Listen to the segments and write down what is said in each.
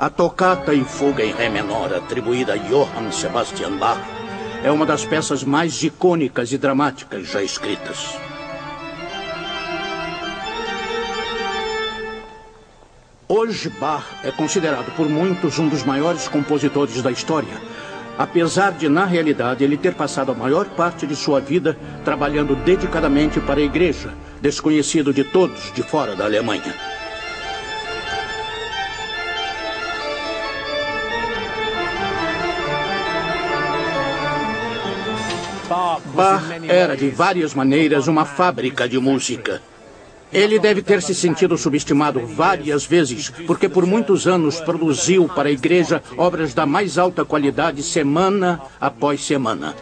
A Toccata e Fuga em Ré menor, atribuída a Johann Sebastian Bach, é uma das peças mais icônicas e dramáticas já escritas. Hoje, Bach é considerado por muitos um dos maiores compositores da história, apesar de, na realidade, ele ter passado a maior parte de sua vida trabalhando dedicadamente para a igreja, desconhecido de todos de fora da Alemanha. Bach era, de várias maneiras, uma fábrica de música. Ele deve ter se sentido subestimado várias vezes, porque por muitos anos produziu para a igreja obras da mais alta qualidade semana após semana.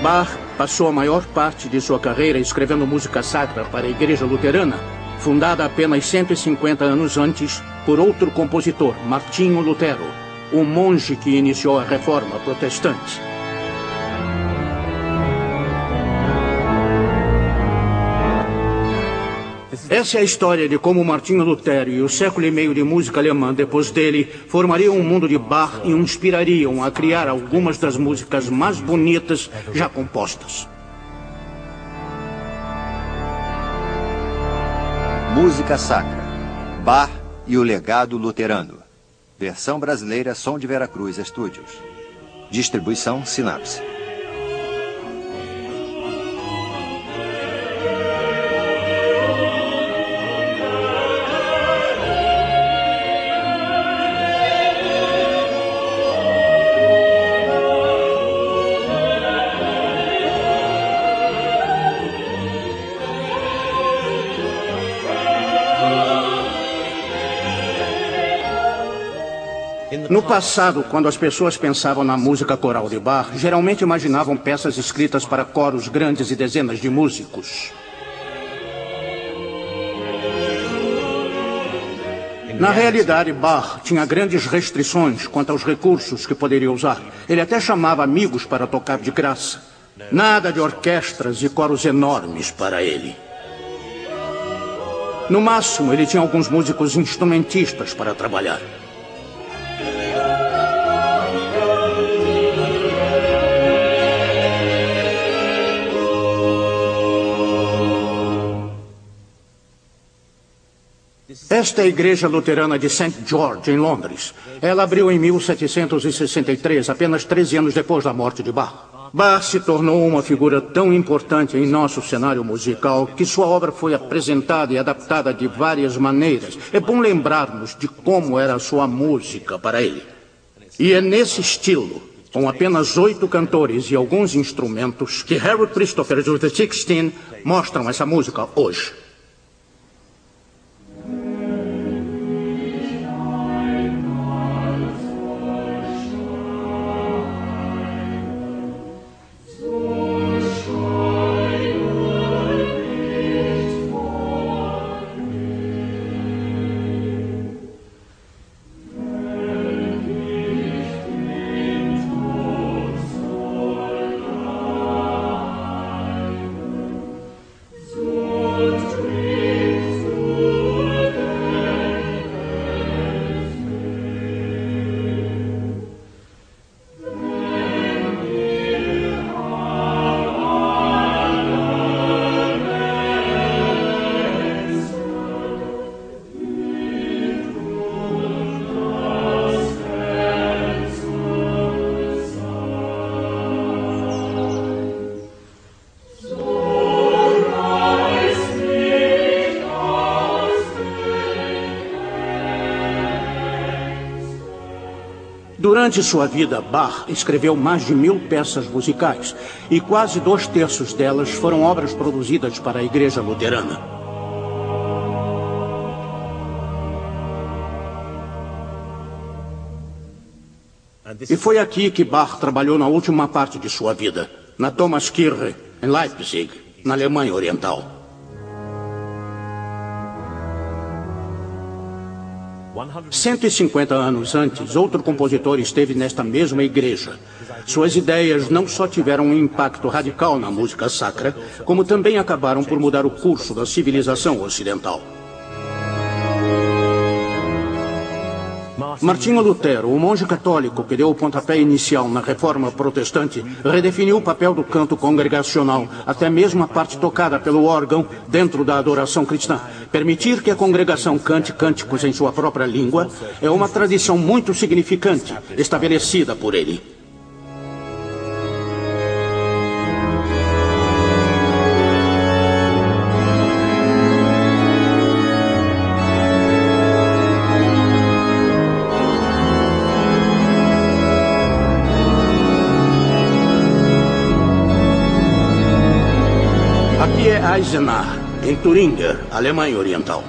Bach passou a maior parte de sua carreira escrevendo música sacra para a igreja luterana, fundada apenas 150 anos antes por outro compositor, Martinho Lutero, o monge que iniciou a reforma protestante. Essa é a história de como Martinho Lutero e o século e meio de música alemã depois dele formariam um mundo de Bach e o inspirariam a criar algumas das músicas mais bonitas já compostas. Música Sacra, Bach e o Legado Luterano. Versão brasileira, Som de Veracruz Estúdios. Distribuição Sinapse. No passado, quando as pessoas pensavam na música coral de Bach, geralmente imaginavam peças escritas para coros grandes e dezenas de músicos. Na realidade, Bach tinha grandes restrições quanto aos recursos que poderia usar. Ele até chamava amigos para tocar de graça. Nada de orquestras e coros enormes para ele. No máximo, ele tinha alguns músicos instrumentistas para trabalhar. Esta é a igreja luterana de St. George, em Londres. Ela abriu em 1763, apenas 13 anos depois da morte de Bach. Bach se tornou uma figura tão importante em nosso cenário musical que sua obra foi apresentada e adaptada de várias maneiras. É bom lembrarmos de como era a sua música para ele. E é nesse estilo, com apenas 8 cantores e alguns instrumentos, que Harold Christopher e The Sixteen mostram essa música hoje. Durante sua vida, Bach escreveu mais de 1000 peças musicais e quase 2/3 delas foram obras produzidas para a igreja luterana. E foi aqui que Bach trabalhou na última parte de sua vida, na Thomaskirche, em Leipzig, na Alemanha Oriental. 150 anos antes, outro compositor esteve nesta mesma igreja. Suas ideias não só tiveram um impacto radical na música sacra, como também acabaram por mudar o curso da civilização ocidental. Martinho Lutero, o monge católico que deu o pontapé inicial na reforma protestante, redefiniu o papel do canto congregacional, até mesmo a parte tocada pelo órgão dentro da adoração cristã. Permitir que a congregação cante cânticos em sua própria língua é uma tradição muito significante, estabelecida por ele. Eisenach, em Turingia, Alemanha Oriental.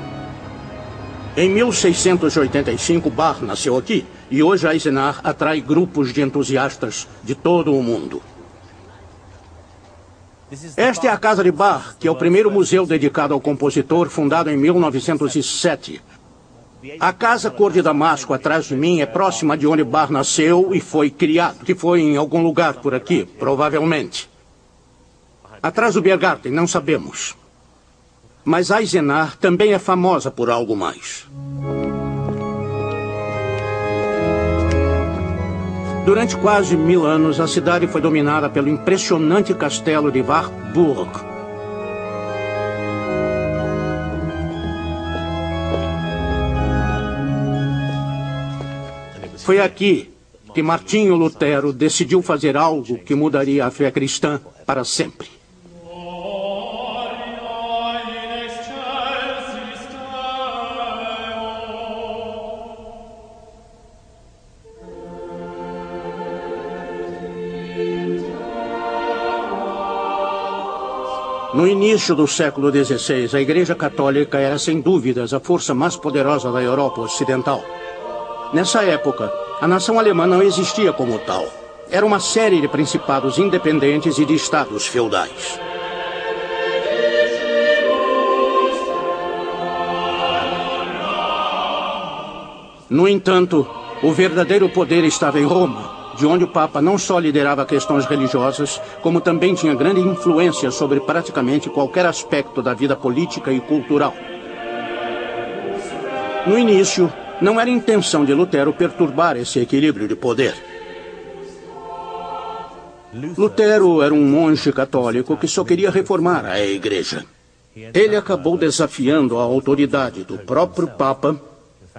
Em 1685, Bach nasceu aqui e hoje Eisenach atrai grupos de entusiastas de todo o mundo. Esta é a casa de Bach, que é o primeiro museu dedicado ao compositor, fundado em 1907. A casa cor de damasco atrás de mim é próxima de onde Bach nasceu e foi criado, que foi em algum lugar por aqui, provavelmente. Atrás do Biergarten, não sabemos. Mas Eisenach também é famosa por algo mais. Durante quase 1000 anos, a cidade foi dominada pelo impressionante castelo de Wartburg. Foi aqui que Martinho Lutero decidiu fazer algo que mudaria a fé cristã para sempre. No início do século XVI, a Igreja Católica era, sem dúvidas, a força mais poderosa da Europa Ocidental. Nessa época, a nação alemã não existia como tal. Era uma série de principados independentes e de estados feudais. No entanto, o verdadeiro poder estava em Roma, de onde o Papa não só liderava questões religiosas, como também tinha grande influência sobre praticamente qualquer aspecto da vida política e cultural. No início, não era intenção de Lutero perturbar esse equilíbrio de poder. Lutero era um monge católico que só queria reformar a igreja. Ele acabou desafiando a autoridade do próprio Papa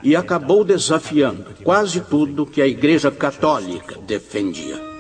e acabou desafiando quase tudo que a Igreja Católica defendia.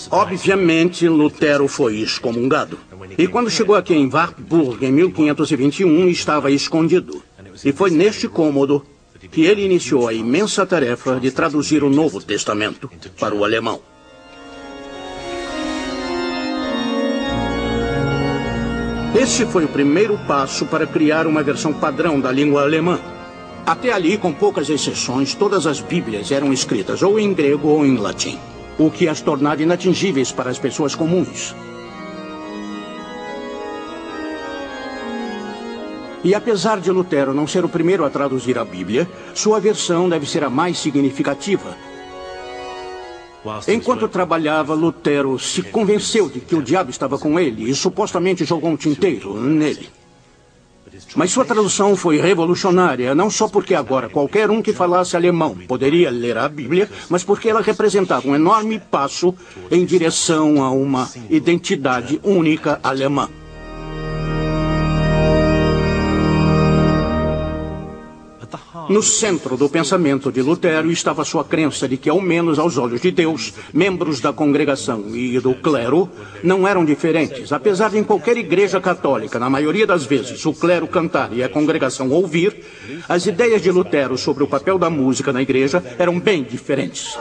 Obviamente, Lutero foi excomungado. E quando chegou aqui em Wartburg, em 1521, estava escondido. E foi neste cômodo que ele iniciou a imensa tarefa de traduzir o Novo Testamento para o alemão. Esse foi o primeiro passo para criar uma versão padrão da língua alemã. Até ali, com poucas exceções, todas as Bíblias eram escritas ou em grego ou em latim, o que as tornava inatingíveis para as pessoas comuns. E apesar de Lutero não ser o primeiro a traduzir a Bíblia, sua versão deve ser a mais significativa. Enquanto trabalhava, Lutero se convenceu de que o diabo estava com ele e supostamente jogou um tinteiro nele. Mas sua tradução foi revolucionária, não só porque agora qualquer um que falasse alemão poderia ler a Bíblia, mas porque ela representava um enorme passo em direção a uma identidade única alemã. No centro do pensamento de Lutero estava sua crença de que, ao menos aos olhos de Deus, membros da congregação e do clero não eram diferentes. Apesar de em qualquer igreja católica, na maioria das vezes, o clero cantar e a congregação ouvir, as ideias de Lutero sobre o papel da música na igreja eram bem diferentes.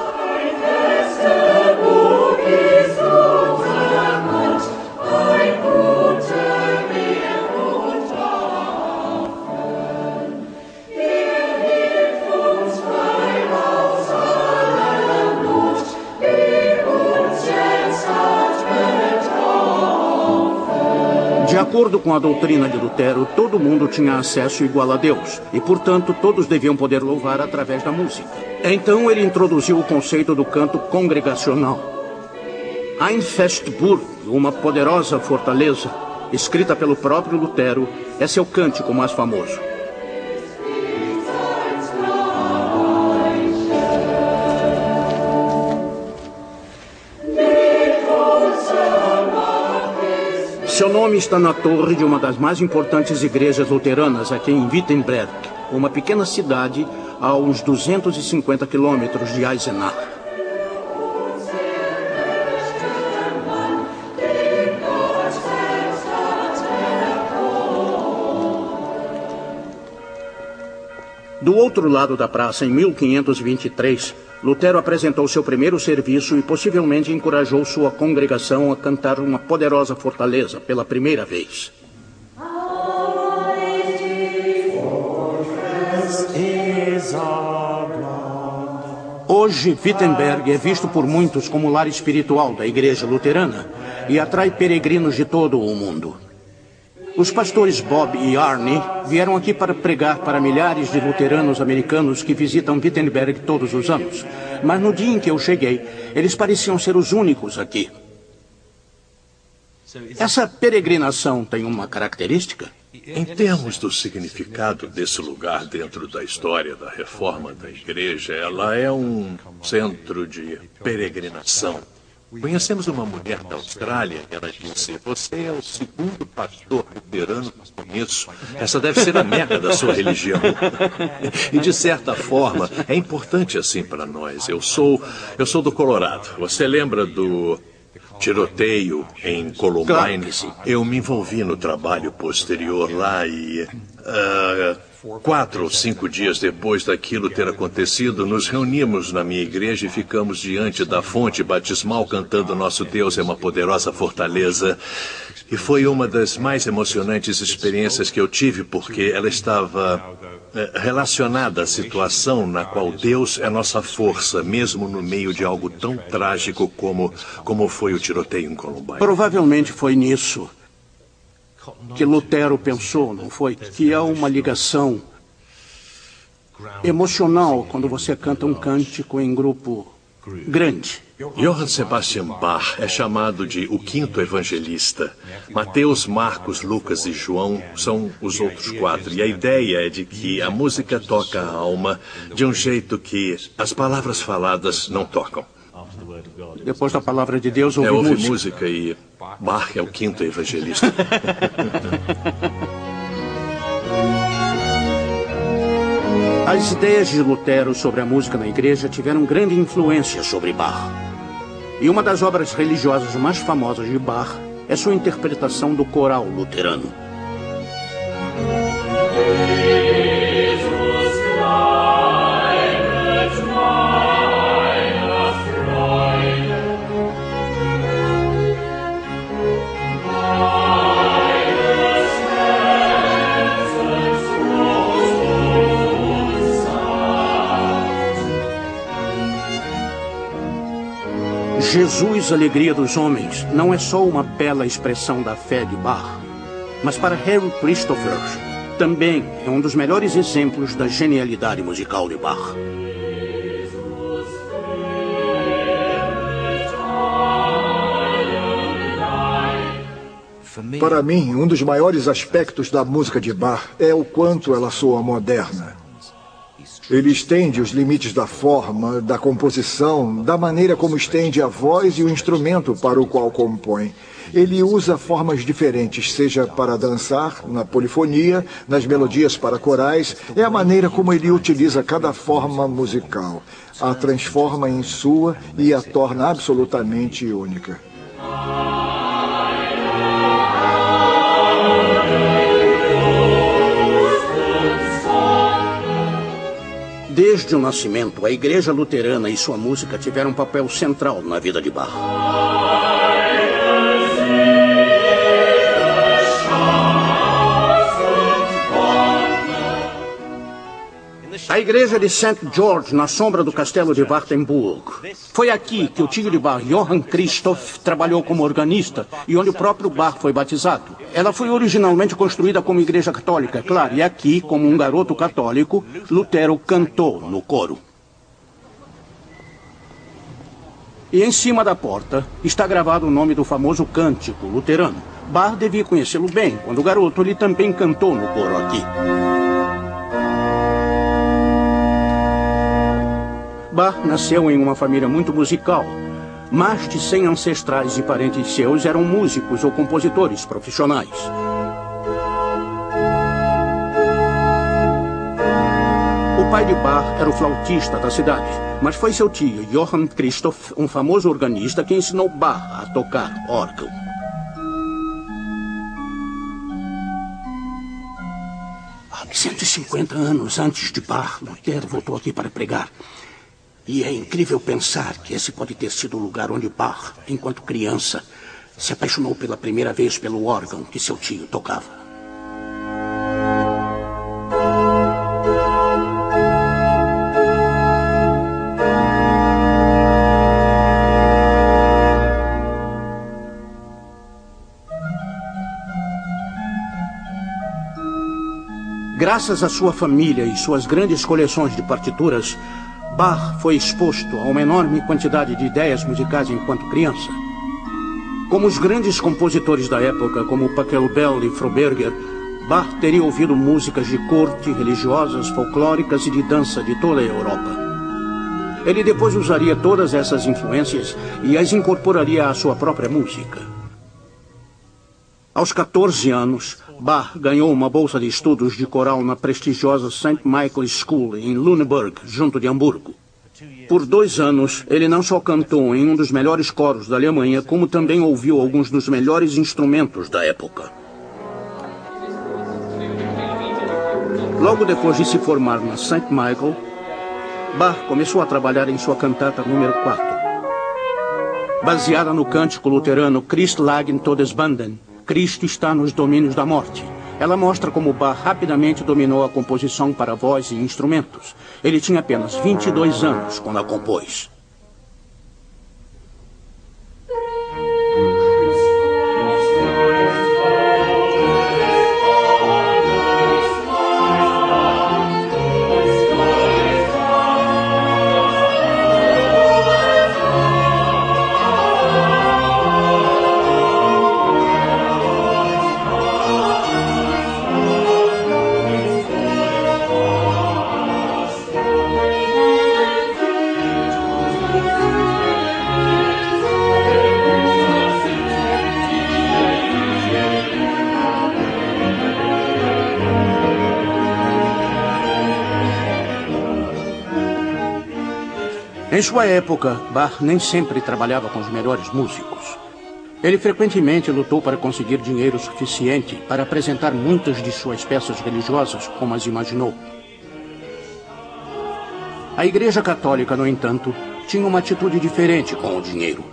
acordo com a doutrina de Lutero, todo mundo tinha acesso igual a Deus, e, portanto, todos deviam poder louvar através da música. Então ele introduziu o conceito do canto congregacional. Ein Festburg, uma poderosa fortaleza, escrita pelo próprio Lutero, é seu cântico mais famoso. Seu nome está na torre de uma das mais importantes igrejas luteranas aqui em Wittenberg, uma pequena cidade a uns 250 quilômetros de Eisenach. Do outro lado da praça, em 1523, Lutero apresentou seu primeiro serviço e possivelmente encorajou sua congregação a cantar uma poderosa fortaleza pela primeira vez. Hoje, Wittenberg é visto por muitos como o lar espiritual da igreja luterana e atrai peregrinos de todo o mundo. Os pastores Bob e Arne vieram aqui para pregar para milhares de luteranos americanos que visitam Wittenberg todos os anos. Mas no dia em que eu cheguei, eles pareciam ser os únicos aqui. Essa peregrinação tem uma característica? Em termos do significado desse lugar dentro da história da reforma da igreja, ela é um centro de peregrinação. Conhecemos uma mulher da Austrália e ela disse: você é o segundo pastor luterano que conheço. Essa deve ser a meca da sua religião. E de certa forma, é importante assim para nós. Eu sou do Colorado. Você lembra do tiroteio em Columbine? Claro. Eu me envolvi no trabalho posterior lá e 4 ou 5 dias depois daquilo ter acontecido, nos reunimos na minha igreja e ficamos diante da fonte batismal cantando Nosso Deus é uma poderosa fortaleza. E foi uma das mais emocionantes experiências que eu tive, porque ela estava relacionada à situação na qual Deus é nossa força, mesmo no meio de algo tão trágico como foi o tiroteio em Columbine. Provavelmente foi nisso que Lutero pensou, não foi? Que há uma ligação emocional quando você canta um cântico em grupo grande. Johann Sebastian Bach é chamado de o quinto evangelista. Mateus, Marcos, Lucas e João são os outros 4. E a ideia é de que a música toca a alma de um jeito que as palavras faladas não tocam. Depois da palavra de Deus, Houve música e Bach é o quinto evangelista. As ideias de Lutero sobre a música na igreja tiveram grande influência sobre Bach. E uma das obras religiosas mais famosas de Bach é sua interpretação do coral luterano. Jesus, alegria dos homens, não é só uma bela expressão da fé de Bach, mas para Harry Christopher também é um dos melhores exemplos da genialidade musical de Bach. Para mim, um dos maiores aspectos da música de Bach é o quanto ela soa moderna. Ele estende os limites da forma, da composição, da maneira como estende a voz e o instrumento para o qual compõe. Ele usa formas diferentes, seja para dançar, na polifonia, nas melodias para corais. É a maneira como ele utiliza cada forma musical. A transforma em sua e a torna absolutamente única. Desde o nascimento, a Igreja Luterana e sua música tiveram um papel central na vida de Bach. A igreja de St. George, na sombra do castelo de Wartenburg. Foi aqui que o tio de Bach, Johann Christoph, trabalhou como organista e onde o próprio Bach foi batizado. Ela foi originalmente construída como igreja católica, é claro, e aqui, como um garoto católico, Lutero cantou no coro. E em cima da porta está gravado o nome do famoso cântico luterano. Bach devia conhecê-lo bem. Quando garoto, ele também cantou no coro aqui. Bach nasceu em uma família muito musical. Mais de 100 ancestrais e parentes seus eram músicos ou compositores profissionais. O pai de Bach era o flautista da cidade, mas foi seu tio, Johann Christoph, um famoso organista, que ensinou Bach a tocar órgão. Há 150 anos antes de Bach, Lutero voltou aqui para pregar. E é incrível pensar que esse pode ter sido o lugar onde Bach, enquanto criança, se apaixonou pela primeira vez pelo órgão que seu tio tocava. Graças à sua família e suas grandes coleções de partituras, Bach foi exposto a uma enorme quantidade de ideias musicais enquanto criança. Como os grandes compositores da época, como Pachelbel e Froberger, Bach teria ouvido músicas de corte, religiosas, folclóricas e de dança de toda a Europa. Ele depois usaria todas essas influências e as incorporaria à sua própria música. Aos 14 anos, Bach ganhou uma bolsa de estudos de coral na prestigiosa St. Michael's School, em Lüneburg, junto de Hamburgo. Por 2 anos, ele não só cantou em um dos melhores coros da Alemanha, como também ouviu alguns dos melhores instrumentos da época. Logo depois de se formar na St. Michael, Bach começou a trabalhar em sua cantata número 4. Baseada no cântico luterano Christ lag in Todesbanden, Cristo está nos domínios da morte. Ela mostra como Bach rapidamente dominou a composição para voz e instrumentos. Ele tinha apenas 22 anos quando a compôs. Em sua época, Bach nem sempre trabalhava com os melhores músicos. Ele frequentemente lutou para conseguir dinheiro suficiente para apresentar muitas de suas peças religiosas como as imaginou. A Igreja Católica, no entanto, tinha uma atitude diferente com o dinheiro.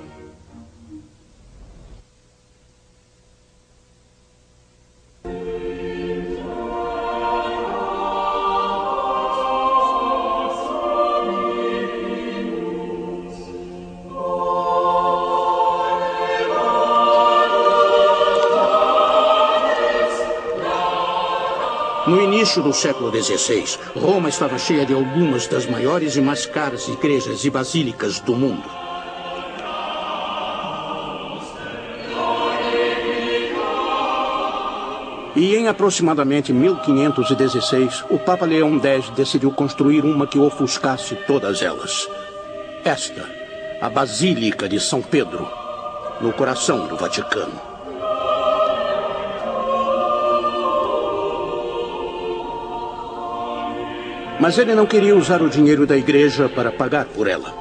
No início do século XVI, Roma estava cheia de algumas das maiores e mais caras igrejas e basílicas do mundo. E em aproximadamente 1516, o Papa Leão X decidiu construir uma que ofuscasse todas elas. Esta, a Basílica de São Pedro, no coração do Vaticano. Mas ele não queria usar o dinheiro da igreja para pagar por ela.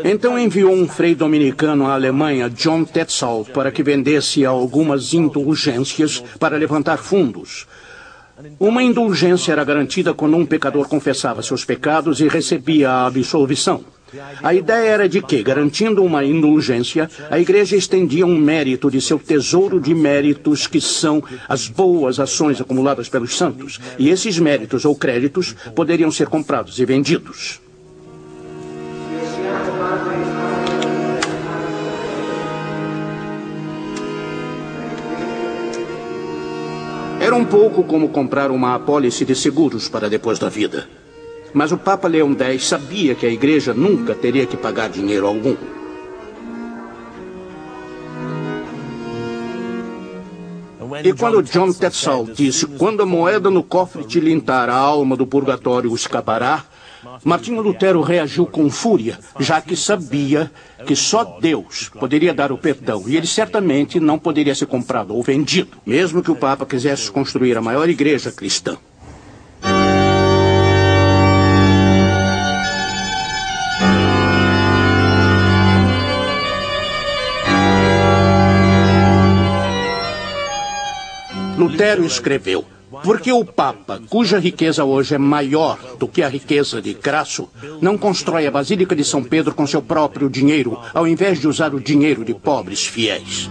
Então enviou um frei dominicano à Alemanha, John Tetzel, para que vendesse algumas indulgências para levantar fundos. Uma indulgência era garantida quando um pecador confessava seus pecados e recebia a absolvição. A ideia era de que, garantindo uma indulgência, a Igreja estendia um mérito de seu tesouro de méritos, que são as boas ações acumuladas pelos santos, e esses méritos ou créditos poderiam ser comprados e vendidos. Era um pouco como comprar uma apólice de seguros para depois da vida. Mas o Papa Leão X sabia que a Igreja nunca teria que pagar dinheiro algum. E quando John Tetzel disse: "Quando a moeda no cofre tilintar, a alma do purgatório escapará", Martinho Lutero reagiu com fúria, já que sabia que só Deus poderia dar o perdão, e ele certamente não poderia ser comprado ou vendido, mesmo que o Papa quisesse construir a maior igreja cristã. Lutero escreveu: "Porque o Papa, cuja riqueza hoje é maior do que a riqueza de Crasso, não constrói a Basílica de São Pedro com seu próprio dinheiro, ao invés de usar o dinheiro de pobres fiéis."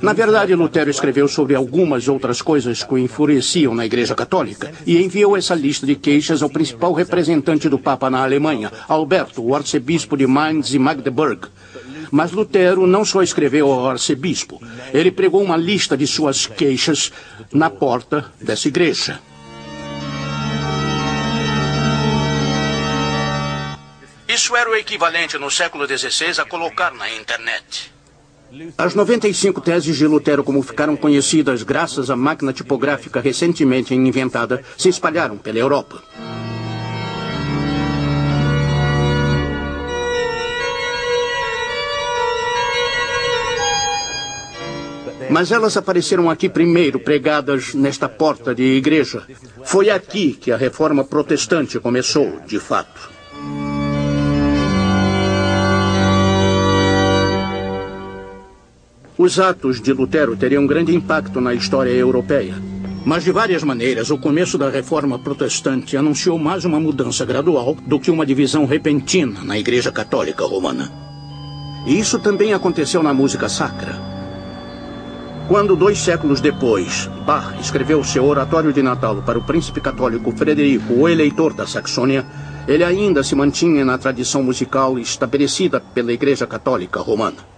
Na verdade, Lutero escreveu sobre algumas outras coisas que o enfureciam na Igreja Católica e enviou essa lista de queixas ao principal representante do Papa na Alemanha, Alberto, o arcebispo de Mainz e Magdeburg. Mas Lutero não só escreveu ao arcebispo, ele pregou uma lista de suas queixas na porta dessa igreja. Isso era o equivalente no século XVI a colocar na internet. As 95 teses de Lutero, como ficaram conhecidas graças à máquina tipográfica recentemente inventada, se espalharam pela Europa. Mas elas apareceram aqui primeiro, pregadas nesta porta de igreja. Foi aqui que a reforma protestante começou, de fato. Os atos de Lutero teriam grande impacto na história europeia. Mas, de várias maneiras, o começo da reforma protestante anunciou mais uma mudança gradual do que uma divisão repentina na Igreja Católica Romana. E isso também aconteceu na música sacra. Quando, 2 séculos depois, Bach escreveu seu oratório de Natal para o príncipe católico Frederico, o eleitor da Saxônia, ele ainda se mantinha na tradição musical estabelecida pela Igreja Católica Romana.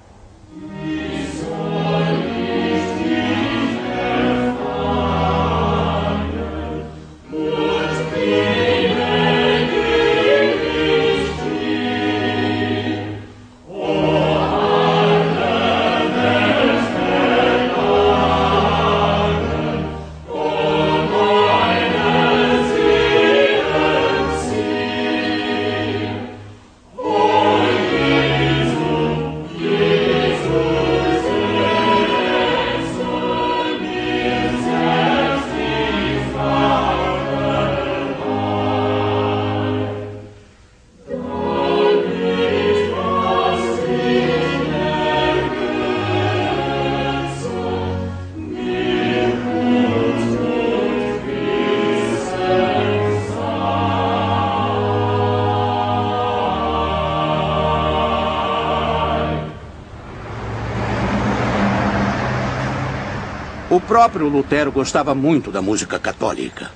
O próprio Lutero gostava muito da música católica.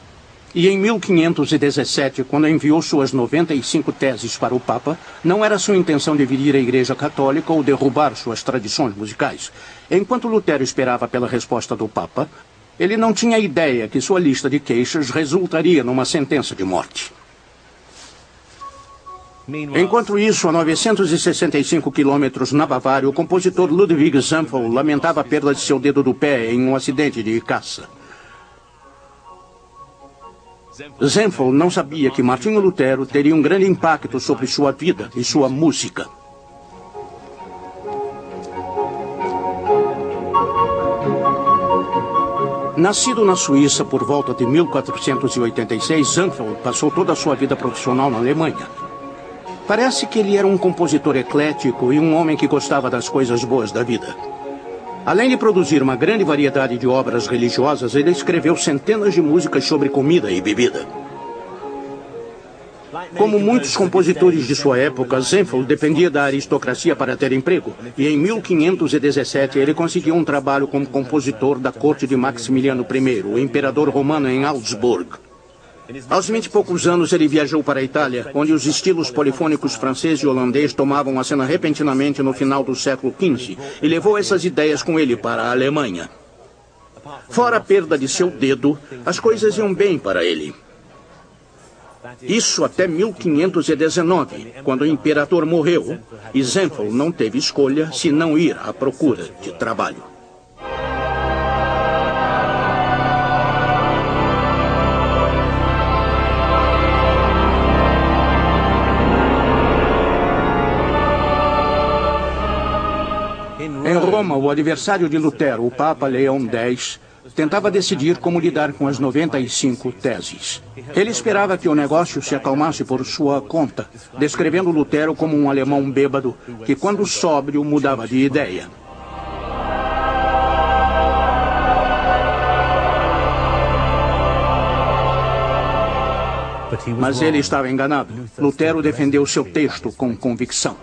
E em 1517, quando enviou suas 95 teses para o Papa, não era sua intenção dividir a Igreja Católica ou derrubar suas tradições musicais. Enquanto Lutero esperava pela resposta do Papa, ele não tinha ideia que sua lista de queixas resultaria numa sentença de morte. Enquanto isso, a 965 quilômetros na Bavária, o compositor Ludwig Zanfel lamentava a perda de seu dedo do pé em um acidente de caça. Zanfel não sabia que Martinho Lutero teria um grande impacto sobre sua vida e sua música. Nascido na Suíça por volta de 1486, Zanfel passou toda a sua vida profissional na Alemanha. Parece que ele era um compositor eclético e um homem que gostava das coisas boas da vida. Além de produzir uma grande variedade de obras religiosas, ele escreveu centenas de músicas sobre comida e bebida. Como muitos compositores de sua época, Zempfel dependia da aristocracia para ter emprego. E em 1517 ele conseguiu um trabalho como compositor da corte de Maximiliano I, o imperador romano em Augsburg. Aos 20 e poucos anos ele viajou para a Itália, onde os estilos polifônicos francês e holandês tomavam a cena repentinamente no final do século XV, e levou essas ideias com ele para a Alemanha. Fora a perda de seu dedo, as coisas iam bem para ele. Isso até 1519, quando o imperador morreu, e Zempfel não teve escolha senão ir à procura de trabalho. Em Roma, o adversário de Lutero, o Papa Leão X, tentava decidir como lidar com as 95 teses. Ele esperava que o negócio se acalmasse por sua conta, descrevendo Lutero como um alemão bêbado que, quando sóbrio, mudava de ideia. Mas ele estava enganado. Lutero defendeu seu texto com convicção.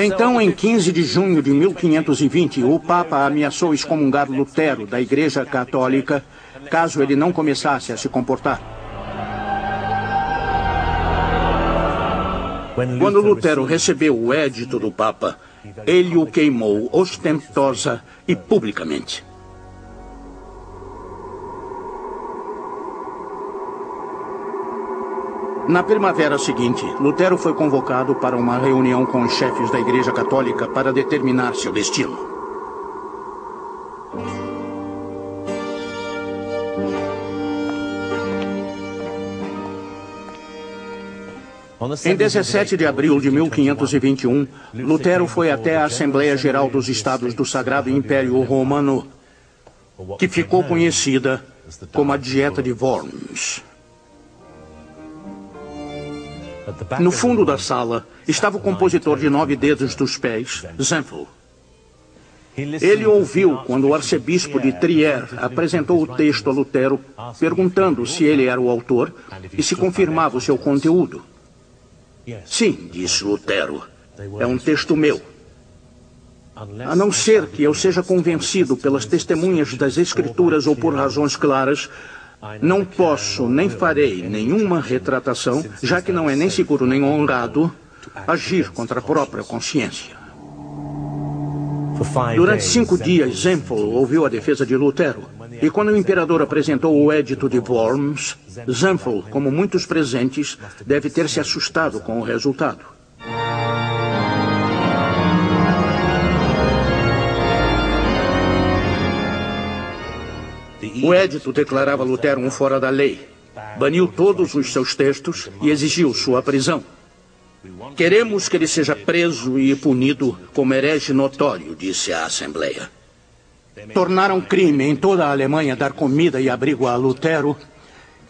Então, em 15 de junho de 1520, o Papa ameaçou excomungar Lutero da Igreja Católica, caso ele não começasse a se comportar. Quando Lutero recebeu o édito do Papa, ele o queimou ostentosa e publicamente. Na primavera seguinte, Lutero foi convocado para uma reunião com os chefes da Igreja Católica para determinar seu destino. Em 17 de abril de 1521, Lutero foi até a Assembleia Geral dos Estados do Sagrado Império Romano, que ficou conhecida como a Dieta de Worms. No fundo da sala estava o compositor de 9 dedos dos pés, Zempfel. Ele ouviu quando o arcebispo de Trier apresentou o texto a Lutero, perguntando se ele era o autor e se confirmava o seu conteúdo. Sim, disse Lutero, é um texto meu. A não ser que eu seja convencido pelas testemunhas das Escrituras ou por razões claras, não posso, nem farei nenhuma retratação, já que não é nem seguro nem honrado, agir contra a própria consciência. Durante 5 dias, Zempfel ouviu a defesa de Lutero. E quando o imperador apresentou o édito de Worms, Zempfel, como muitos presentes, deve ter se assustado com o resultado. O édito declarava Lutero um fora da lei, baniu todos os seus textos e exigiu sua prisão. Queremos que ele seja preso e punido como herege notório, disse a Assembleia. Tornaram crime em toda a Alemanha dar comida e abrigo a Lutero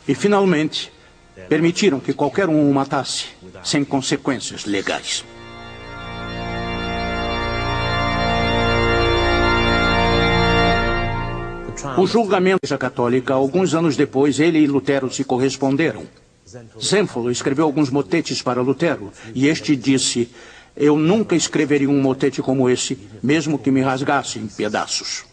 e, finalmente, permitiram que qualquer um o matasse, sem consequências legais. O julgamento da Igreja Católica, alguns anos depois, ele e Lutero se corresponderam. Zempfel escreveu alguns motetes para Lutero, e este disse: eu nunca escreveria um motete como esse, mesmo que me rasgasse em pedaços.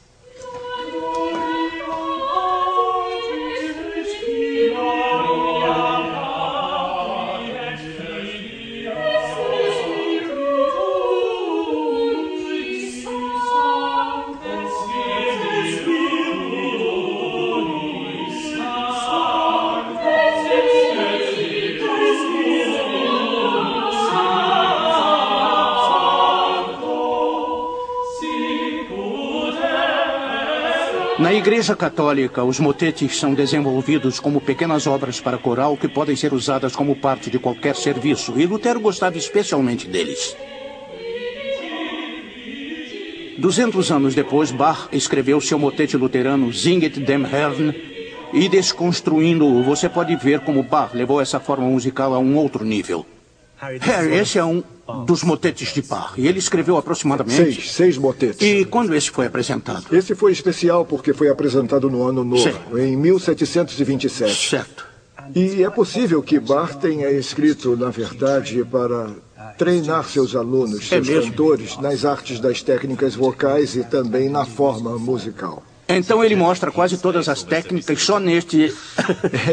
Na Igreja Católica, os motetes são desenvolvidos como pequenas obras para coral que podem ser usadas como parte de qualquer serviço, e Lutero gostava especialmente deles. 200 anos depois, Bach escreveu seu motete luterano Singet dem Herrn, e desconstruindo-o, você pode ver como Bach levou essa forma musical a um outro nível. Harry, esse é um dos motetes de Bach. E ele escreveu aproximadamente... Seis motetes. E quando esse foi apresentado? Esse foi especial porque foi apresentado no Ano Novo, em 1727. Certo. E é possível que Bach tenha escrito, na verdade, para treinar seus alunos, seus cantores, nas artes das técnicas vocais e também na forma musical. Então ele mostra quase todas as técnicas só neste...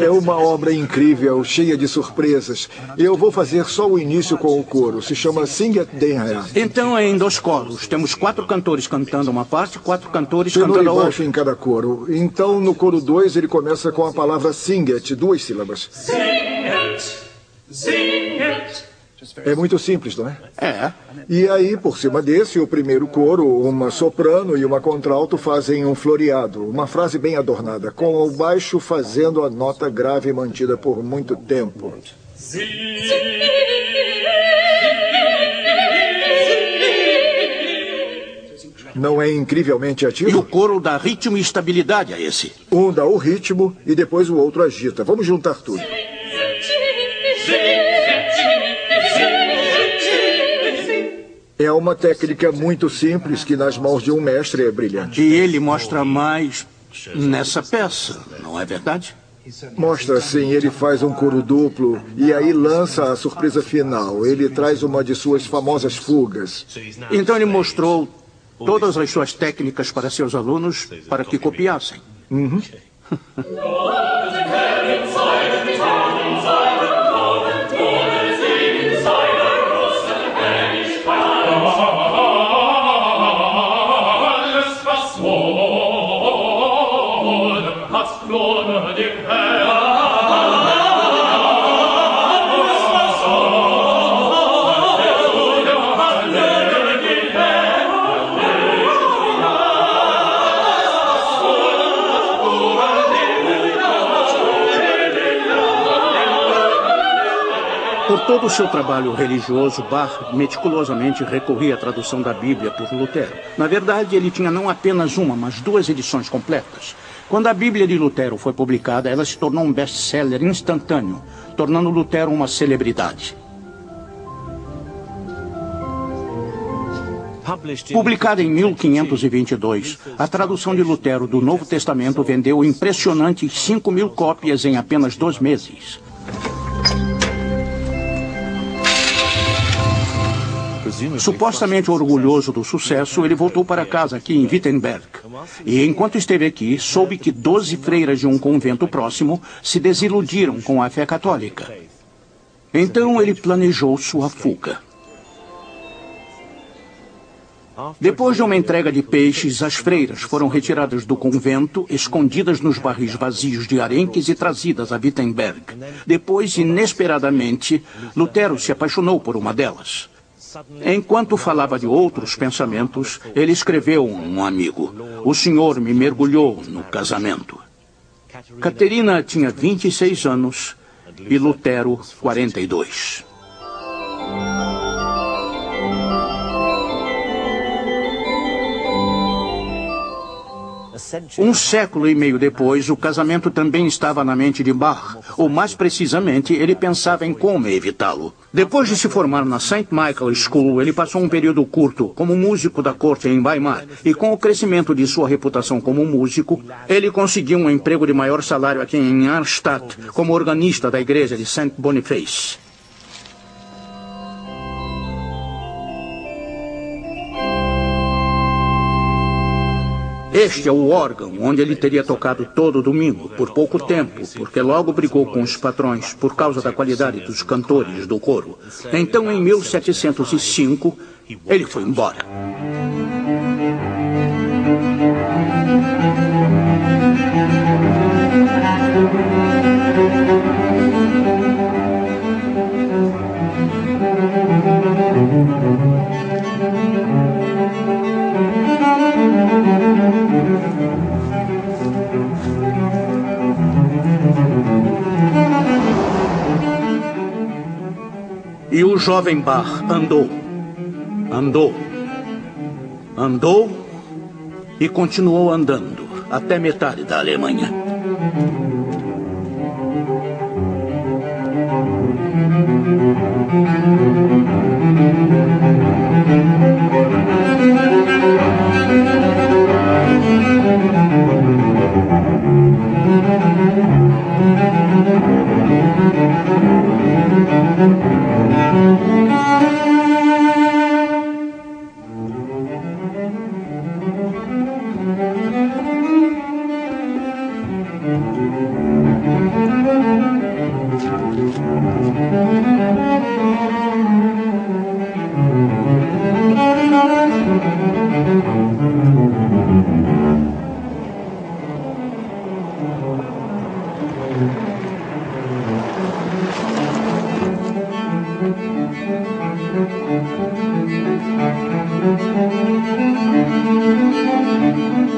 É uma obra incrível, cheia de surpresas. Eu vou fazer só o início com o coro. Se chama Sing at den Herrn. Então é em 2 coros. Temos 4 cantores cantando uma parte, 4 cantores Tenor cantando a e outra. baixo em cada coro. Então, no coro 2, ele começa com a palavra sing it, 2 sílabas. Sing it, sing it. É muito simples, não é? É. E aí, por cima desse, o primeiro coro, uma soprano e uma contralto fazem um floreado, uma frase bem adornada, com o baixo fazendo a nota grave mantida por muito tempo. Não é incrivelmente ativo? E o coro dá ritmo e estabilidade a esse. Um dá o ritmo e depois o outro agita. Vamos juntar tudo. É uma técnica muito simples que nas mãos de um mestre é brilhante. E ele mostra mais nessa peça, não é verdade? Mostra sim, ele faz um coro duplo e aí lança a surpresa final. Ele traz uma de suas famosas fugas. Então ele mostrou todas as suas técnicas para seus alunos para que copiassem. Uhum. Por todo o seu trabalho religioso, Bach meticulosamente recorria à tradução da Bíblia por Lutero. Na verdade, ele tinha não apenas uma, mas 2 edições completas. Quando a Bíblia de Lutero foi publicada, ela se tornou um best-seller instantâneo, tornando Lutero uma celebridade. Publicada em 1522, a tradução de Lutero do Novo Testamento vendeu impressionantes 5.000 cópias em apenas 2 meses. Supostamente orgulhoso do sucesso, ele voltou para casa aqui em Wittenberg. E enquanto esteve aqui, soube que 12 freiras de um convento próximo se desiludiram com a fé católica. Então ele planejou sua fuga. Depois de uma entrega de peixes, as freiras foram retiradas do convento, escondidas nos barris vazios de arenques e trazidas a Wittenberg. Depois, inesperadamente, Lutero se apaixonou por uma delas. Enquanto falava de outros pensamentos, ele escreveu a um amigo: "O senhor me mergulhou no casamento." Caterina tinha 26 anos e Lutero 42. Um século e meio depois, o casamento também estava na mente de Bach. Ou mais precisamente, ele pensava em como evitá-lo. Depois de se formar na St. Michael School, ele passou um período curto como músico da corte em Weimar. E com o crescimento de sua reputação como músico, ele conseguiu um emprego de maior salário aqui em Arnstadt, como organista da igreja de St. Boniface. Este é o órgão onde ele teria tocado todo domingo, por pouco tempo, porque logo brigou com os patrões por causa da qualidade dos cantores do coro. Então, em 1705, ele foi embora. E o jovem Bach andou, andou, andou e continuou andando até metade da Alemanha.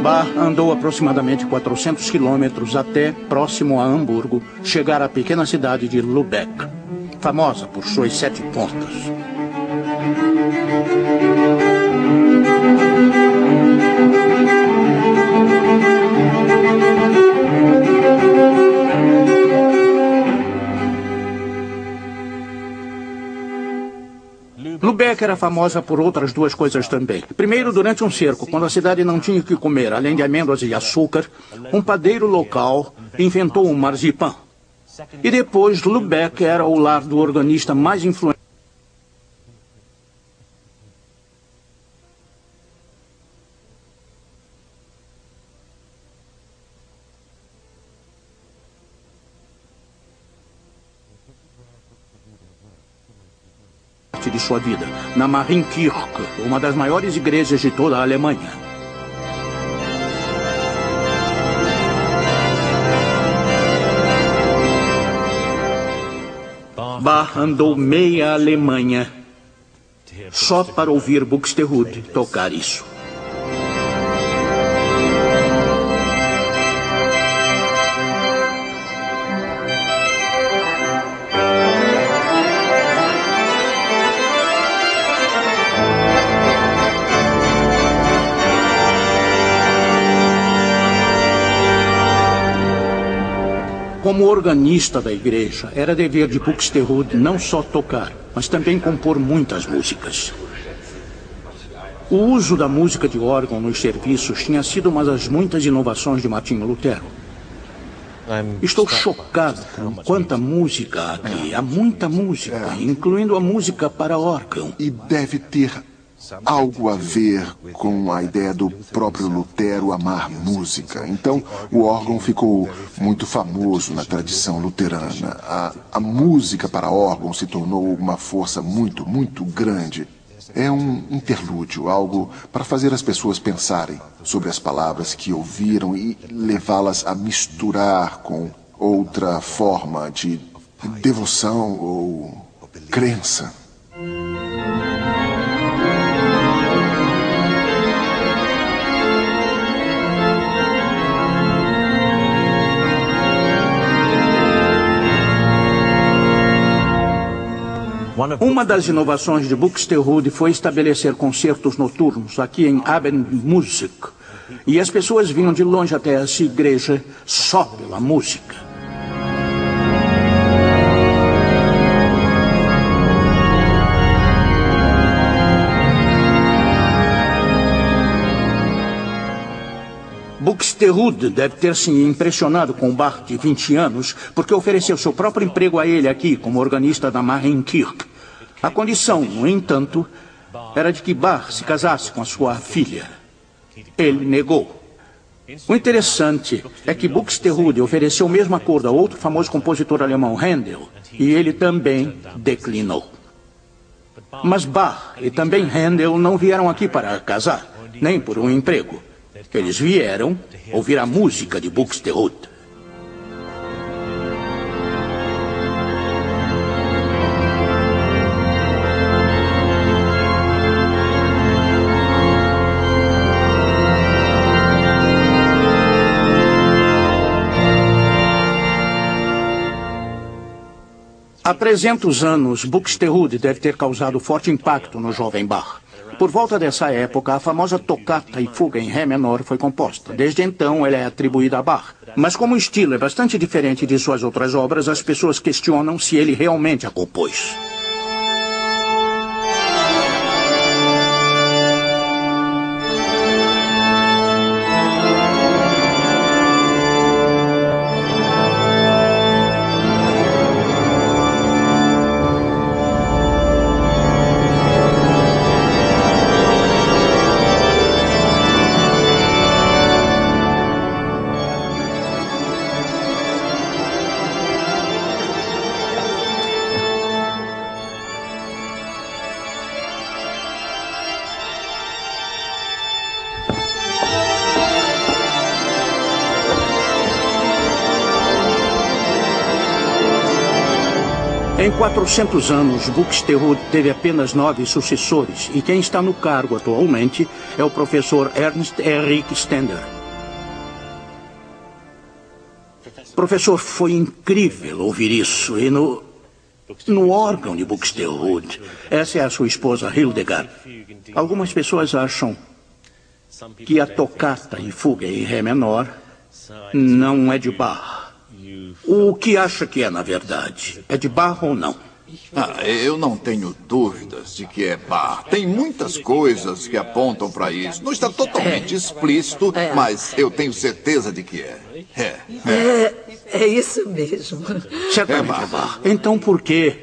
Bach andou aproximadamente 400 quilômetros até, próximo a Hamburgo, chegar à pequena cidade de Lübeck, famosa por suas 7 pontas. Lübeck era famosa por outras 2 coisas também. Primeiro, durante um cerco, quando a cidade não tinha o que comer, além de amêndoas e açúcar, um padeiro local inventou um marzipan. E depois, Lübeck era o lar do organista mais influente de sua vida, na Marienkirche, uma das maiores igrejas de toda a Alemanha. Bach andou meia Alemanha só para ouvir Buxtehude tocar isso. Como organista da igreja, era dever de Buxtehude não só tocar, mas também compor muitas músicas. O uso da música de órgão nos serviços tinha sido uma das muitas inovações de Martinho Lutero. Estou chocado com quanta música há aqui. Há muita música, incluindo a música para órgão. E deve ter algo a ver com a ideia do próprio Lutero amar música. Então, o órgão ficou muito famoso na tradição luterana. A música para órgão se tornou uma força muito, muito grande. É um interlúdio, algo para fazer as pessoas pensarem sobre as palavras que ouviram e levá-las a misturar com outra forma de devoção ou crença. Uma das inovações de Buxtehude foi estabelecer concertos noturnos aqui em Abendmusik. E as pessoas vinham de longe até essa igreja só pela música. Buxtehude deve ter se impressionado com Bach de 20 anos, porque ofereceu seu próprio emprego a ele aqui como organista da Marienkirche. A condição, no entanto, era de que Bach se casasse com a sua filha. Ele negou. O interessante é que Buxtehude ofereceu o mesmo acordo a outro famoso compositor alemão, Handel, e ele também declinou. Mas Bach e também Handel não vieram aqui para casar, nem por um emprego. Eles vieram ouvir a música de Buxtehude. Há 300 anos, Buxtehude deve ter causado forte impacto no jovem Bach. Por volta dessa época, a famosa tocata e fuga em Ré menor foi composta. Desde então, ela é atribuída a Bach. Mas como o estilo é bastante diferente de suas outras obras, as pessoas questionam se ele realmente a compôs. Em 400 anos, Buxtehude teve apenas 9 sucessores, e quem está no cargo atualmente é o professor Ernst Erich Stender. Professor, foi incrível ouvir isso, e no órgão de Buxtehude, essa é a sua esposa Hildegard. Algumas pessoas acham que a tocata e fuga em ré menor não é de Bach. O que acha que é, na verdade? É de Bach ou não? Eu não tenho dúvidas de que é Bach. Tem muitas coisas que apontam para isso. Não está totalmente explícito, mas eu tenho certeza de que é. É isso mesmo. Certamente é Bach. Então por que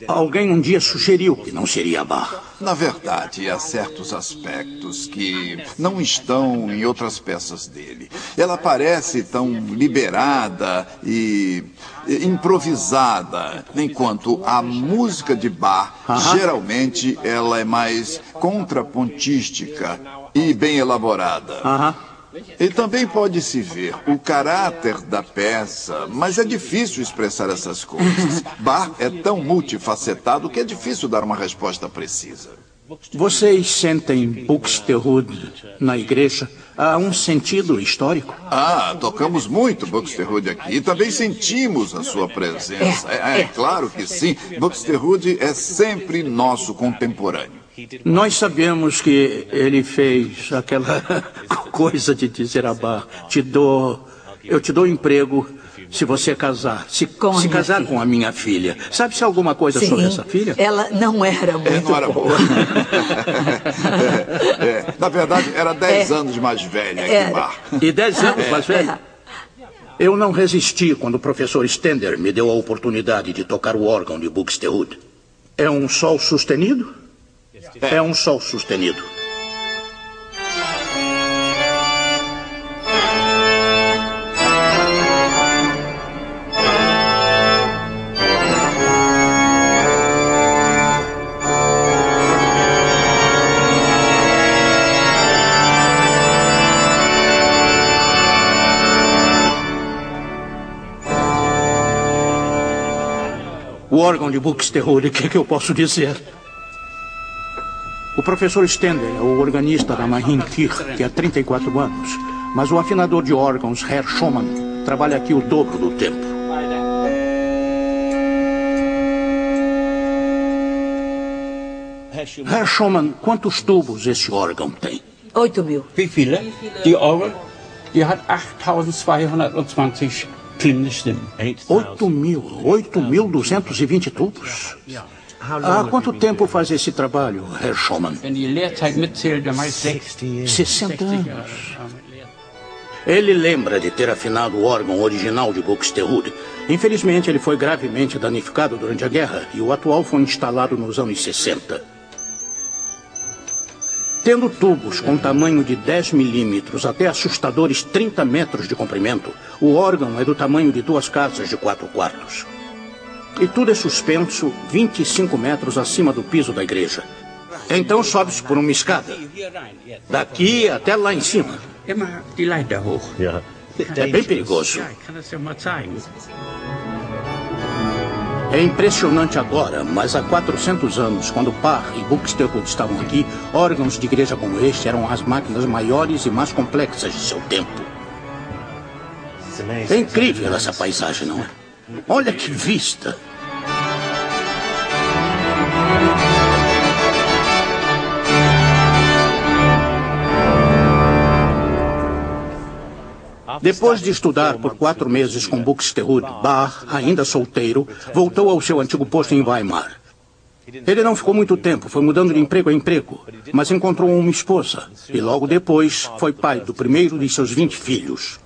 alguém um dia sugeriu que não seria Bach? Na verdade, há certos aspectos que não estão em outras peças dele. Ela parece tão liberada e improvisada, enquanto a música de Bach, geralmente, ela é mais contrapontística e bem elaborada. E também pode-se ver o caráter da peça, mas é difícil expressar essas coisas. Bach é tão multifacetado que é difícil dar uma resposta precisa. Vocês sentem Buxtehude na igreja? Há um sentido histórico? Tocamos muito Buxtehude aqui e também sentimos a sua presença. É claro que sim. Buxtehude é sempre nosso contemporâneo. Nós sabemos que ele fez aquela coisa de dizer a Bach, eu te dou emprego se você casar. Se casar com a minha filha. Sabe-se alguma coisa sobre essa filha? Ela não era muito boa. Na verdade, era 10 anos mais velha que Bach. E 10 anos mais velha? Eu não resisti quando o professor Stender me deu a oportunidade de tocar o órgão de Buxtehude. É um sol sustenido? É um sol sustenido. O órgão de Buxtehude, o que eu posso dizer? O professor Stender é o organista da Marienkirche há 34 anos, mas o afinador de órgãos, Herr Schumann, trabalha aqui o dobro do tempo. Herr Schumann, quantos tubos esse órgão tem? 8.000. Wie viele? Die Orgel, die hat 8.220 klingende Stimmen. 8.220 tubos? Há quanto tempo faz esse trabalho, Herr Schumann? 60 anos. Ele lembra de ter afinado o órgão original de Buxtehude. Infelizmente, ele foi gravemente danificado durante a guerra e o atual foi instalado nos anos 60. Tendo tubos com tamanho de 10 milímetros até assustadores 30 metros de comprimento, o órgão é do tamanho de 2 casas de 4 quartos. E tudo é suspenso 25 metros acima do piso da igreja. Então sobe-se por uma escada. Daqui até lá em cima. É bem perigoso. É impressionante agora, mas há 400 anos, quando Bach e Buxtehude estavam aqui, órgãos de igreja como este eram as máquinas maiores e mais complexas de seu tempo. É incrível essa paisagem, não é? Olha que vista! Depois de estudar por 4 meses com Buxtehude, Bach, ainda solteiro, voltou ao seu antigo posto em Weimar. Ele não ficou muito tempo, foi mudando de emprego a emprego, mas encontrou uma esposa e logo depois foi pai do primeiro de seus 20 filhos.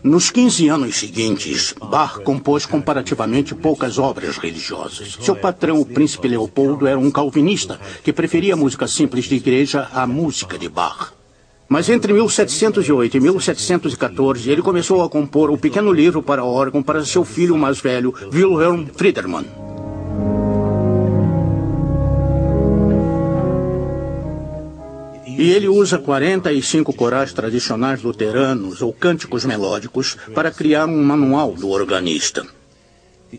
Nos 15 anos seguintes, Bach compôs comparativamente poucas obras religiosas. Seu patrão, o príncipe Leopoldo, era um calvinista que preferia a música simples de igreja à música de Bach. Mas entre 1708 e 1714, ele começou a compor o pequeno livro para órgão para seu filho mais velho, Wilhelm Friedemann. E ele usa 45 corais tradicionais luteranos ou cânticos melódicos para criar um manual do organista.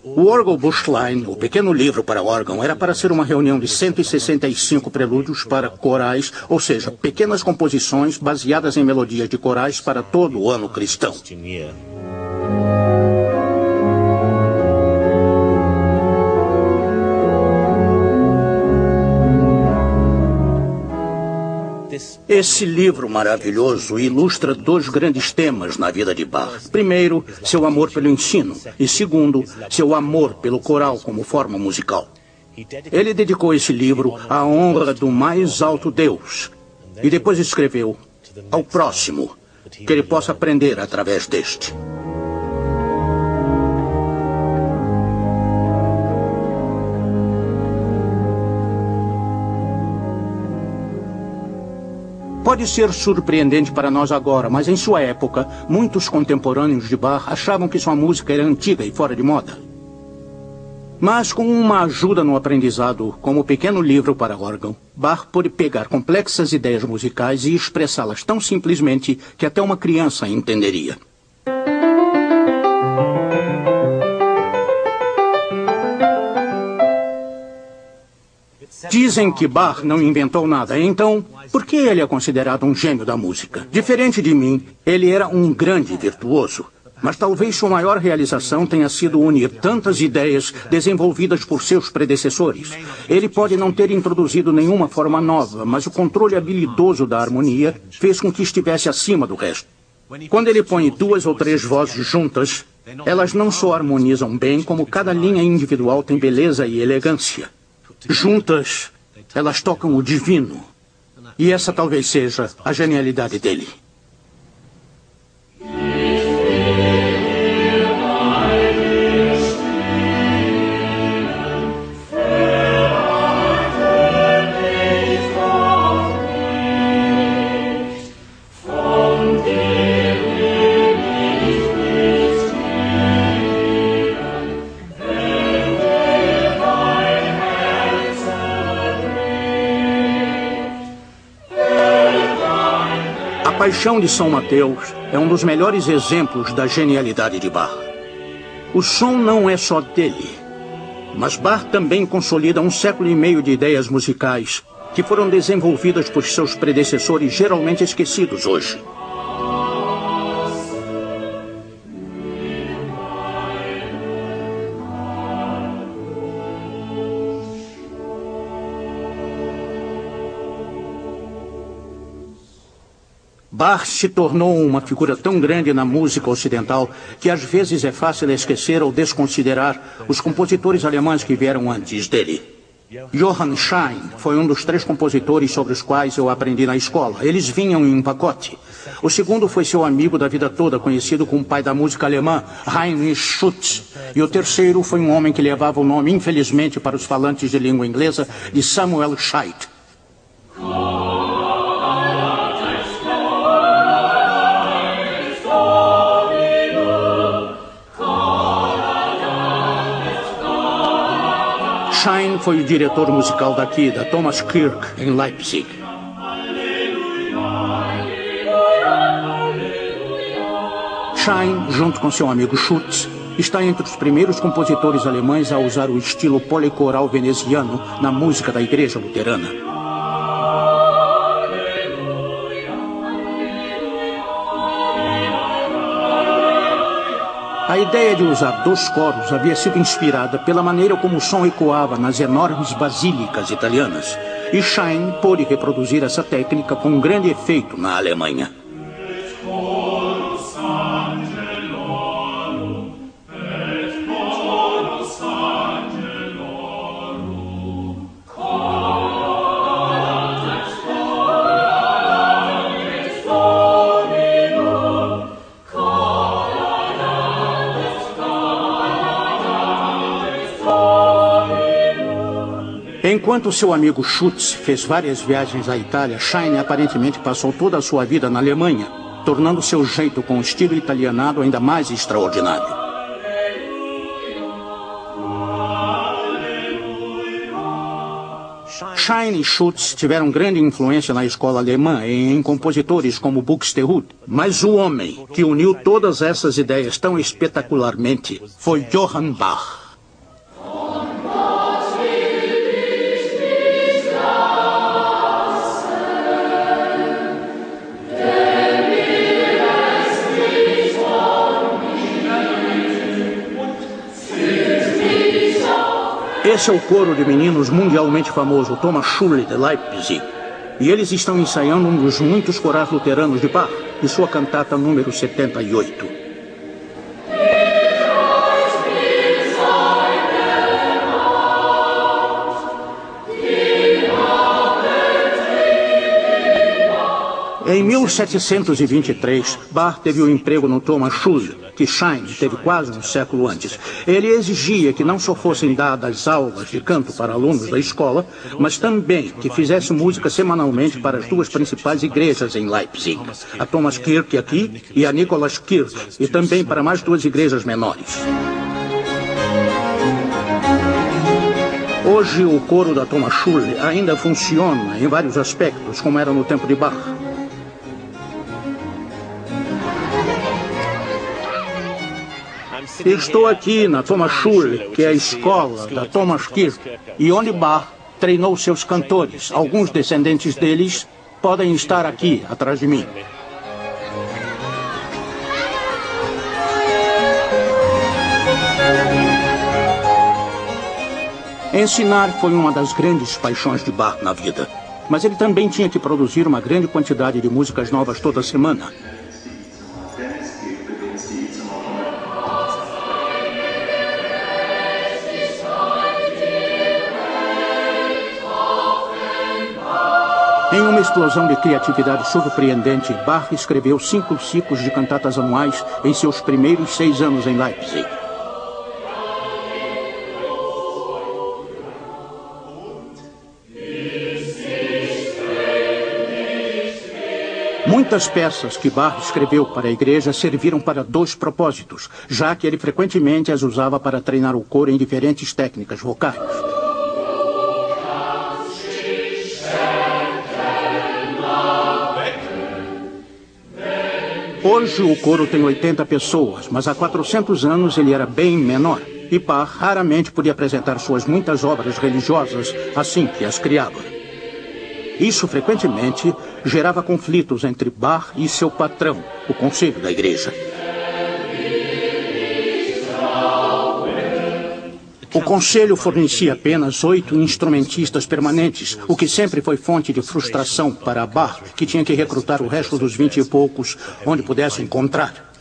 O Orgelbuchlein, o pequeno livro para órgão, era para ser uma reunião de 165 prelúdios para corais, ou seja, pequenas composições baseadas em melodias de corais para todo o ano cristão. Esse livro maravilhoso ilustra dois grandes temas na vida de Bach. Primeiro, seu amor pelo ensino. E segundo, seu amor pelo coral como forma musical. Ele dedicou esse livro à honra do mais alto Deus. E depois escreveu: ao próximo, que ele possa aprender através deste. Pode ser surpreendente para nós agora, mas em sua época, muitos contemporâneos de Bach achavam que sua música era antiga e fora de moda. Mas com uma ajuda no aprendizado, como o pequeno livro para órgão, Bach pôde pegar complexas ideias musicais e expressá-las tão simplesmente que até uma criança entenderia. Dizem que Bach não inventou nada, então por que ele é considerado um gênio da música? Diferente de mim, ele era um grande virtuoso. Mas talvez sua maior realização tenha sido unir tantas ideias desenvolvidas por seus predecessores. Ele pode não ter introduzido nenhuma forma nova, mas o controle habilidoso da harmonia fez com que estivesse acima do resto. Quando ele põe duas ou três vozes juntas, elas não só harmonizam bem, como cada linha individual tem beleza e elegância. Juntas, elas tocam o divino. E essa talvez seja a genialidade dele. A Paixão de São Mateus é um dos melhores exemplos da genialidade de Bach. O som não é só dele, mas Bach também consolida um século e meio de ideias musicais que foram desenvolvidas por seus predecessores, geralmente esquecidos hoje. Bach se tornou uma figura tão grande na música ocidental que às vezes é fácil esquecer ou desconsiderar os compositores alemães que vieram antes dele. Johann Schein foi um dos 3 compositores sobre os quais eu aprendi na escola. Eles vinham em um pacote. O segundo foi seu amigo da vida toda, conhecido como pai da música alemã, Heinrich Schütz. E o terceiro foi um homem que levava o nome, infelizmente para os falantes de língua inglesa, de Samuel Scheidt. Schein foi o diretor musical daqui, da Thomas Kirk, em Leipzig. Schein, junto com seu amigo Schütz, está entre os primeiros compositores alemães a usar o estilo policoral veneziano na música da Igreja Luterana. A ideia de usar 2 coros havia sido inspirada pela maneira como o som ecoava nas enormes basílicas italianas. E Schein pôde reproduzir essa técnica com um grande efeito na Alemanha. Enquanto seu amigo Schutz fez várias viagens à Itália, Schein aparentemente passou toda a sua vida na Alemanha, tornando seu jeito com o estilo italianado ainda mais extraordinário. Schein e Schutz tiveram grande influência na escola alemã e em compositores como Buxtehude, mas o homem que uniu todas essas ideias tão espetacularmente foi Johann Bach. Esse é o coro de meninos mundialmente famoso, Thomas Schulle, de Leipzig. E eles estão ensaiando um dos muitos corais luteranos de Bach, de sua cantata número 78. Em 1723, Bach teve o emprego no Thomas Schulle, que Schein teve quase um século antes. Ele exigia que não só fossem dadas aulas de canto para alunos da escola, mas também que fizesse música semanalmente para as duas principais igrejas em Leipzig, a Thomaskirche aqui e a Nikolaskirche, e também para mais duas igrejas menores. Hoje, o coro da Thomas Schulle ainda funciona em vários aspectos, como era no tempo de Bach. Estou aqui na Thomas Schulle, que é a escola da Thomaskirche, e onde Bach treinou seus cantores. Alguns descendentes deles podem estar aqui, atrás de mim. Ensinar foi uma das grandes paixões de Bach na vida, mas ele também tinha que produzir uma grande quantidade de músicas novas toda semana. Em uma explosão de criatividade surpreendente, Bach escreveu 5 ciclos de cantatas anuais em seus primeiros 6 anos em Leipzig. Muitas peças que Bach escreveu para a igreja serviram para 2 propósitos, já que ele frequentemente as usava para treinar o coro em diferentes técnicas vocais. Hoje o coro tem 80 pessoas, mas há 400 anos ele era bem menor. E Bach raramente podia apresentar suas muitas obras religiosas assim que as criava. Isso frequentemente gerava conflitos entre Bach e seu patrão, o conselho da igreja. O conselho fornecia apenas 8 instrumentistas permanentes, o que sempre foi fonte de frustração para Bach, que tinha que recrutar o resto dos 20 e poucos onde pudesse encontrar.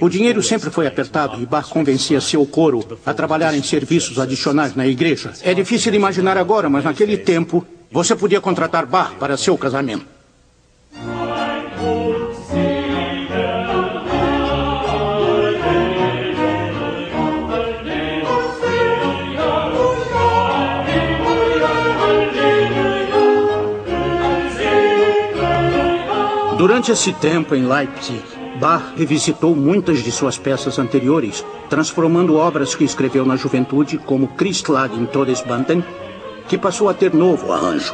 O dinheiro sempre foi apertado e Bach convencia seu coro a trabalhar em serviços adicionais na igreja. É difícil de imaginar agora, mas naquele tempo você podia contratar Bach para seu casamento. Durante esse tempo em Leipzig, Bach revisitou muitas de suas peças anteriores, transformando obras que escreveu na juventude, como Christlag in Todesbanden, que passou a ter novo arranjo.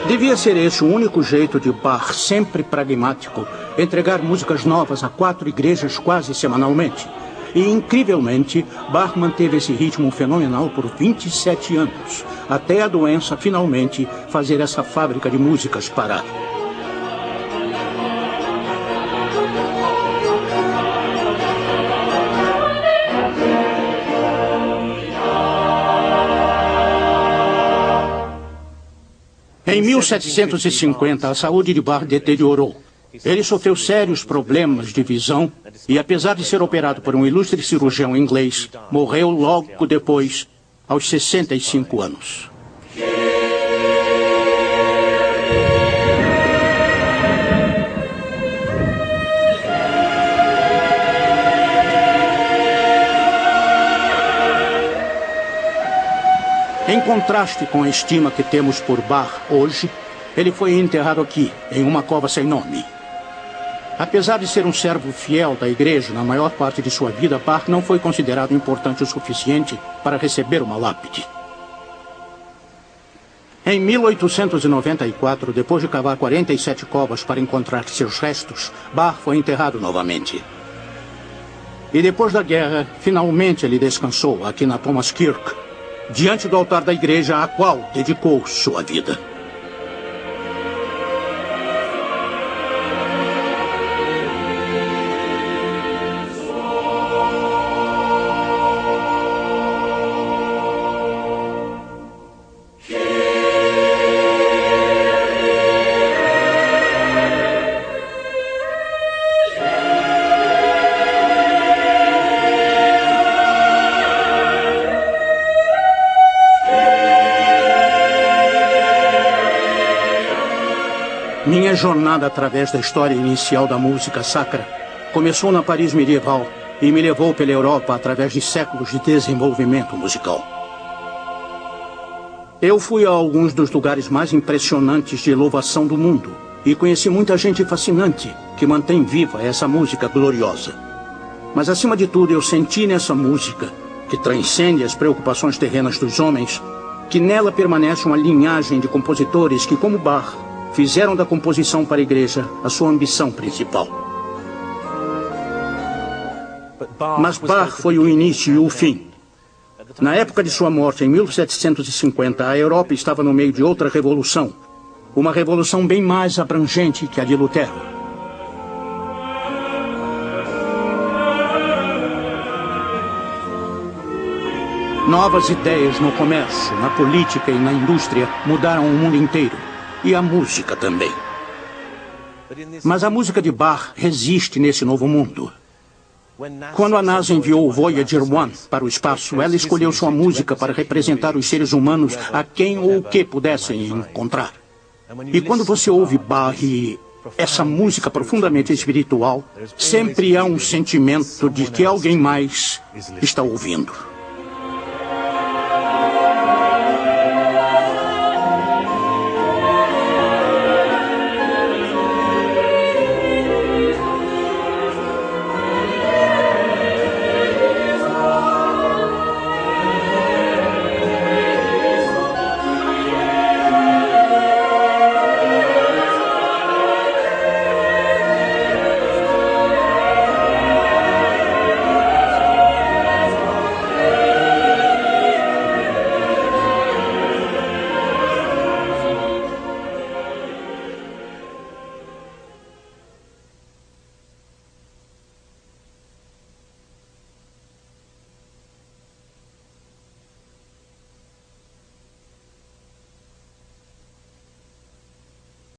Devia ser esse o único jeito de Bach, sempre pragmático, entregar músicas novas a 4 igrejas quase semanalmente. E, incrivelmente, Bach manteve esse ritmo fenomenal por 27 anos, até a doença finalmente fazer essa fábrica de músicas parar. Em 1750, a saúde de Bach deteriorou. Ele sofreu sérios problemas de visão e, apesar de ser operado por um ilustre cirurgião inglês, morreu logo depois, aos 65 anos. Em contraste com a estima que temos por Bach hoje, ele foi enterrado aqui, em uma cova sem nome. Apesar de ser um servo fiel da igreja na maior parte de sua vida, Bach não foi considerado importante o suficiente para receber uma lápide. Em 1894, depois de cavar 47 covas para encontrar seus restos, Bach foi enterrado novamente. E depois da guerra, finalmente ele descansou aqui na Thomas Kirk, diante do altar da igreja à qual dedicou sua vida. Minha jornada através da história inicial da música sacra começou na Paris medieval e me levou pela Europa através de séculos de desenvolvimento musical. Eu fui a alguns dos lugares mais impressionantes de louvação do mundo e conheci muita gente fascinante que mantém viva essa música gloriosa. Mas acima de tudo eu senti nessa música, que transcende as preocupações terrenas dos homens, que nela permanece uma linhagem de compositores que, como Bach, fizeram da composição para a igreja a sua ambição principal. Mas Bach foi o início e o fim. Na época de sua morte, em 1750, a Europa estava no meio de outra revolução. Uma revolução bem mais abrangente que a de Lutero. Novas ideias no comércio, na política e na indústria mudaram o mundo inteiro. E a música também. Mas a música de Bach resiste nesse novo mundo. Quando a NASA enviou o Voyager 1 para o espaço, ela escolheu sua música para representar os seres humanos a quem ou o que pudessem encontrar. E quando você ouve Bach e essa música profundamente espiritual, sempre há um sentimento de que alguém mais está ouvindo.